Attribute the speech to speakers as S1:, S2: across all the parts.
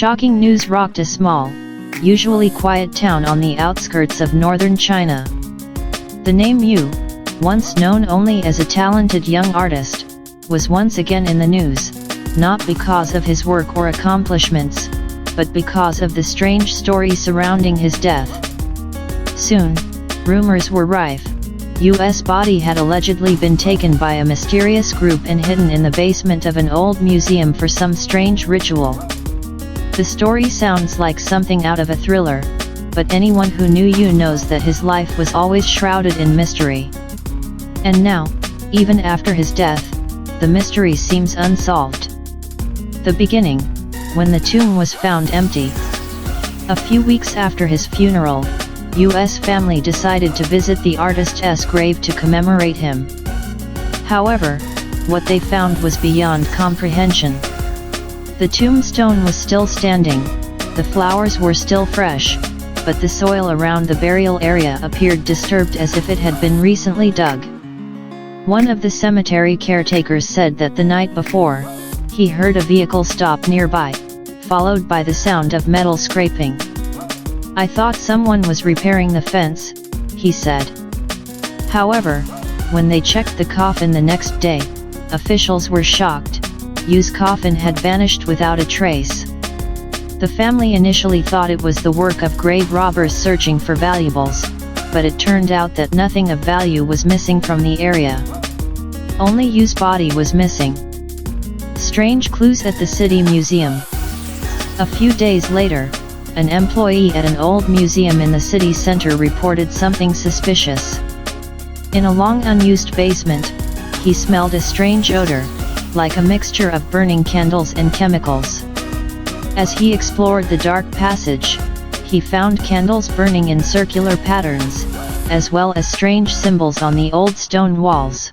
S1: shocking news rocked a small, usually quiet town on the outskirts of northern China. The name Yu, once known only as a talented young artist, was once again in the news, not because of his work or accomplishments, but because of the strange story surrounding his death. Soon, rumors were rife. Yu's body had allegedly been taken by a mysterious group and hidden in the basement of an old museum for some strange ritual. The story sounds like something out of a thriller, but anyone who knew Yu knows that his life was always shrouded in mystery. And now, even after his death, the mystery seems unsolved. The beginning, when the tomb was found empty. A few weeks after his funeral, Yu's family decided to visit the artist's grave to commemorate him. However, what they found was beyond comprehension. The tombstone was still standing, the flowers were still fresh, but the soil around the burial area appeared disturbed as if it had been recently dug. One of the cemetery caretakers said that the night before, he heard a vehicle stop nearby, followed by the sound of metal scraping. "I thought someone was repairing the fence," he said. However, when they checked the coffin the next day, officials were shocked. Yu's coffin had vanished without a trace. The family initially thought it was the work of grave robbers searching for valuables, but it turned out that nothing of value was missing from the area. Only Yu's body was missing. Strange clues at the city museum. A few days later, an employee at an old museum in the city center reported something suspicious. In a long unused basement, he smelled a strange odor, like a mixture of burning candles and chemicals. As he explored the dark passage, he found candles burning in circular patterns, as well as strange symbols on the old stone walls.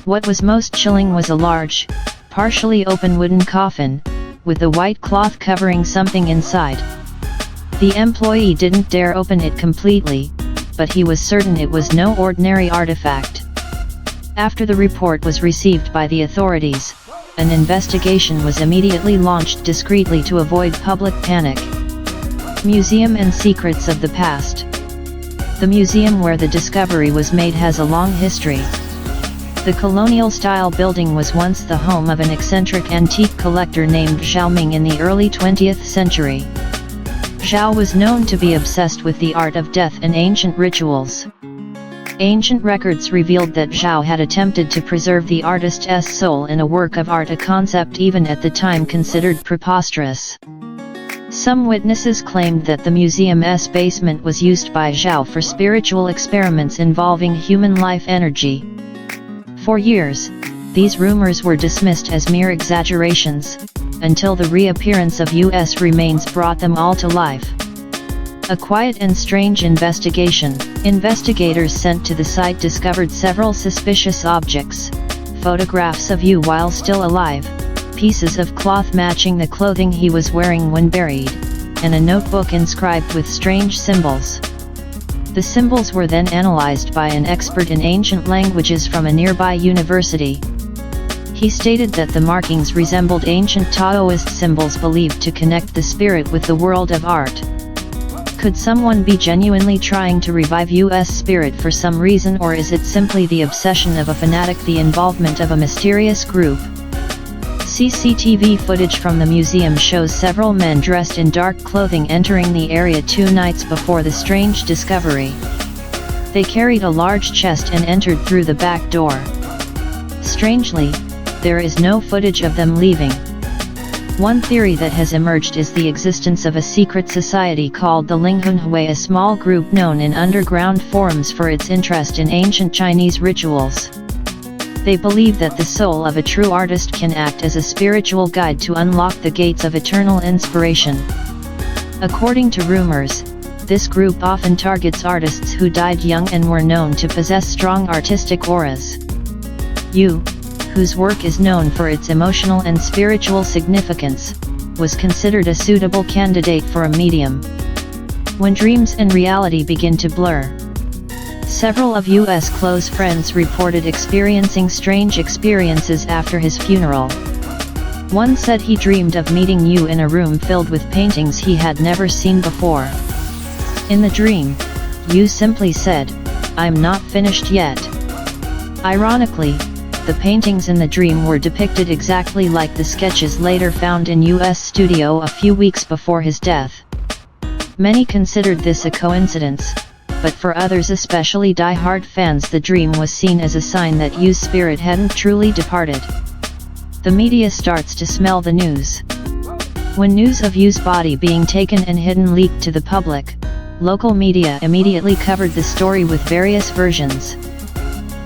S1: What was most chilling was a large, partially open wooden coffin, with a white cloth covering something inside. The employee didn't dare open it completely, but he was certain it was no ordinary artifact. After the report was received by the authorities, an investigation was immediately launched discreetly to avoid public panic. Museum and Secrets of the Past. The museum where the discovery was made has a long history. The colonial-style building was once the home of an eccentric antique collector named Zhao Ming in the early 20th century. Zhao was known to be obsessed with the art of death and ancient rituals. Ancient records revealed that Zhao had attempted to preserve the artist's soul in a work of art, a concept even at the time considered preposterous. Some witnesses claimed that the museum's basement was used by Zhao for spiritual experiments involving human life energy. For years, these rumors were dismissed as mere exaggerations, until the reappearance of Yu's remains brought them all to life. A quiet and strange investigation. Investigators sent to the site discovered several suspicious objects: photographs of Yu while still alive, pieces of cloth matching the clothing he was wearing when buried, and a notebook inscribed with strange symbols. The symbols were then analyzed by an expert in ancient languages from a nearby university. He stated that the markings resembled ancient Taoist symbols believed to connect the spirit with the world of art. Could someone be genuinely trying to revive Yu's spirit for some reason, or is it simply the obsession of a fanatic, the involvement of a mysterious group? CCTV footage from the museum shows several men dressed in dark clothing entering the area 2 nights before the strange discovery. They carried a large chest and entered through the back door. Strangely, there is no footage of them leaving. One theory that has emerged is the existence of a secret society called the Linghunhui, a small group known in underground forums for its interest in ancient Chinese rituals. They believe that the soul of a true artist can act as a spiritual guide to unlock the gates of eternal inspiration. According to rumors, this group often targets artists who died young and were known to possess strong artistic auras. Yu, whose work is known for its emotional and spiritual significance, was considered a suitable candidate for a medium. When dreams and reality begin to blur. Several of Yu's close friends reported experiencing strange experiences after his funeral. One said he dreamed of meeting Yu in a room filled with paintings he had never seen before. In the dream, Yu simply said, "I'm not finished yet." Ironically, the paintings in the dream were depicted exactly like the sketches later found in Yu's studio a few weeks before his death. Many considered this a coincidence, but for others, especially die-hard fans, the dream was seen as a sign that Yu's spirit hadn't truly departed. The media starts to smell the news. When news of Yu's body being taken and hidden leaked to the public, local media immediately covered the story with various versions.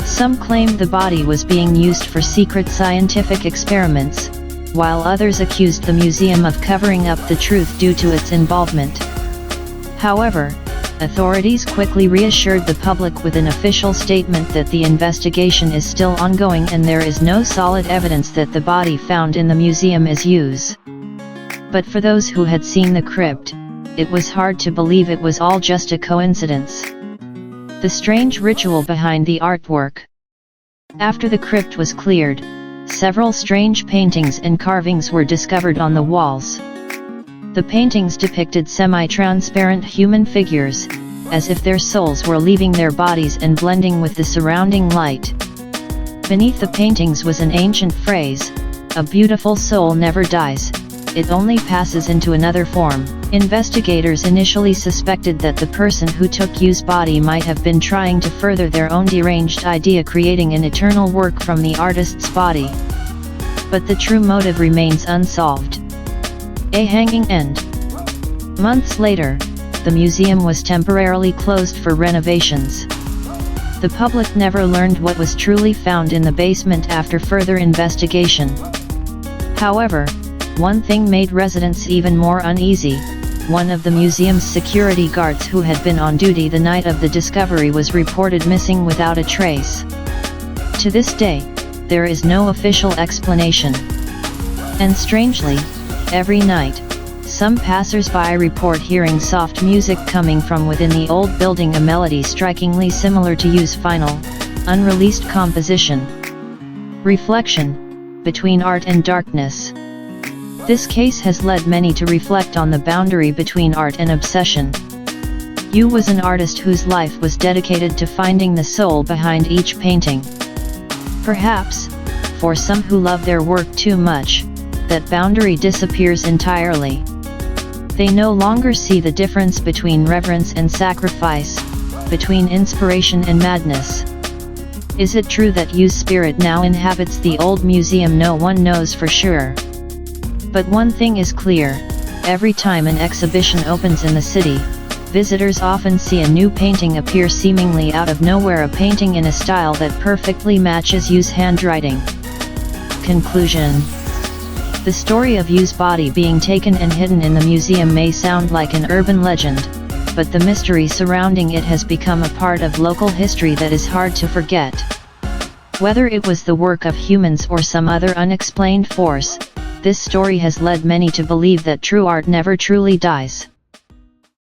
S1: Some claimed the body was being used for secret scientific experiments, while others accused the museum of covering up the truth due to its involvement. However, authorities quickly reassured the public with an official statement that the investigation is still ongoing and there is no solid evidence that the body found in the museum is Yu's. But for those who had seen the crypt, it was hard to believe it was all just a coincidence. The strange ritual behind the artwork. After the crypt was cleared, several strange paintings and carvings were discovered on the walls. The paintings depicted semi-transparent human figures, as if their souls were leaving their bodies and blending with the surrounding light. Beneath the paintings was an ancient phrase, "A beautiful soul never dies, it only passes into another form." Investigators initially suspected that the person who took Yu's body might have been trying to further their own deranged idea, creating an eternal work from the artist's body. But the true motive remains unsolved. A hanging end. Months later, the museum was temporarily closed for renovations. The public never learned what was truly found in the basement after further investigation. However, one thing made residents even more uneasy. One of the museum's security guards who had been on duty the night of the discovery was reported missing without a trace. To this day, there is no official explanation. And strangely, every night, some passers-by report hearing soft music coming from within the old building, a melody strikingly similar to Yu's final, unreleased composition. Reflection. Between art and darkness. This case has led many to reflect on the boundary between art and obsession. Yu was an artist whose life was dedicated to finding the soul behind each painting. Perhaps, for some who love their work too much, that boundary disappears entirely. They no longer see the difference between reverence and sacrifice, between inspiration and madness. Is it true that Yu's spirit now inhabits the old museum? No one knows for sure. But one thing is clear, every time an exhibition opens in the city, visitors often see a new painting appear seemingly out of nowhere, a painting in a style that perfectly matches Yu's handwriting. Conclusion. The story of Yu's body being taken and hidden in the museum may sound like an urban legend, but the mystery surrounding it has become a part of local history that is hard to forget. Whether it was the work of humans or some other unexplained force, this story has led many to believe that true art never truly dies.